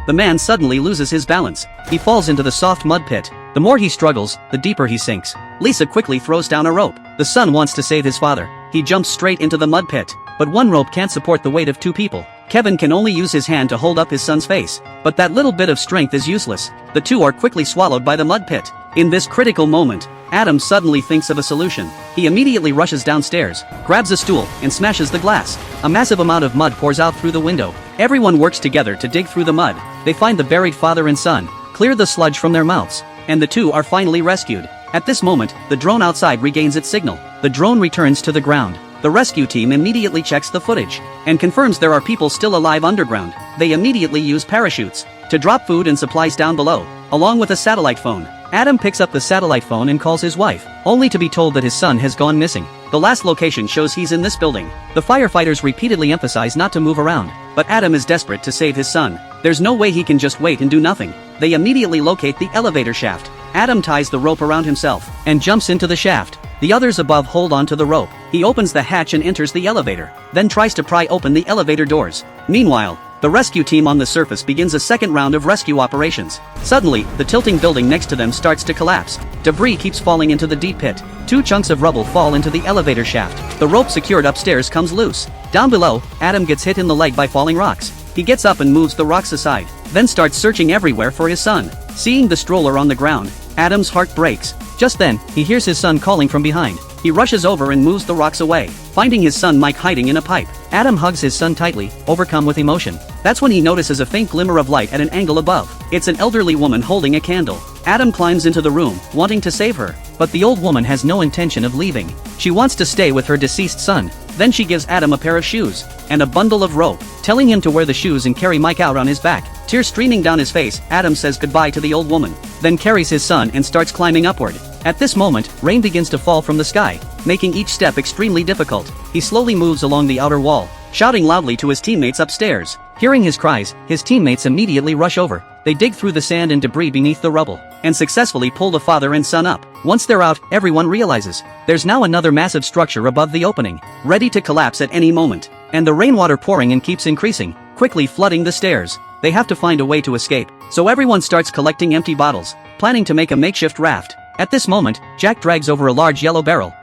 the man suddenly loses his balance. He falls into the soft mud pit. The more he struggles, the deeper he sinks. Lisa quickly throws down a rope. The son wants to save his father. He jumps straight into the mud pit. But one rope can't support the weight of two people. Kevin can only use his hand to hold up his son's face. But that little bit of strength is useless. The two are quickly swallowed by the mud pit. In this critical moment, Adam suddenly thinks of a solution. He immediately rushes downstairs, grabs a stool, and smashes the glass. A massive amount of mud pours out through the window. Everyone works together to dig through the mud. They find the buried father and son, clear the sludge from their mouths, and the two are finally rescued. At this moment, the drone outside regains its signal. The drone returns to the ground. The rescue team immediately checks the footage and confirms there are people still alive underground. They immediately use parachutes to drop food and supplies down below, along with a satellite phone. Adam picks up the satellite phone and calls his wife, only to be told that his son has gone missing. The last location shows he's in this building. The firefighters repeatedly emphasize not to move around, but Adam is desperate to save his son. There's no way he can just wait and do nothing. They immediately locate the elevator shaft. Adam ties the rope around himself and jumps into the shaft. The others above hold on to the rope. He opens the hatch and enters the elevator, then tries to pry open the elevator doors. Meanwhile, the rescue team on the surface begins a second round of rescue operations. Suddenly, the tilting building next to them starts to collapse. Debris keeps falling into the deep pit. Two chunks of rubble fall into the elevator shaft. The rope secured upstairs comes loose. Down below, Adam gets hit in the leg by falling rocks. He gets up and moves the rocks aside, then starts searching everywhere for his son. Seeing the stroller on the ground, Adam's heart breaks. Just then, he hears his son calling from behind. He rushes over and moves the rocks away, finding his son Mike hiding in a pipe. Adam hugs his son tightly, overcome with emotion. That's when he notices a faint glimmer of light at an angle above. It's an elderly woman holding a candle. Adam climbs into the room, wanting to save her, but the old woman has no intention of leaving. She wants to stay with her deceased son. Then she gives Adam a pair of shoes and a bundle of rope, telling him to wear the shoes and carry Mike out on his back. Tears streaming down his face, Adam says goodbye to the old woman, then carries his son and starts climbing upward. At this moment, rain begins to fall from the sky, making each step extremely difficult. He slowly moves along the outer wall, shouting loudly to his teammates upstairs. Hearing his cries, his teammates immediately rush over. They dig through the sand and debris beneath the rubble, and successfully pull the father and son up. Once they're out, everyone realizes there's now another massive structure above the opening, ready to collapse at any moment. And the rainwater pouring in keeps increasing, quickly flooding the stairs. They have to find a way to escape, so everyone starts collecting empty bottles, planning to make a makeshift raft. At this moment, Jack drags over a large yellow barrel,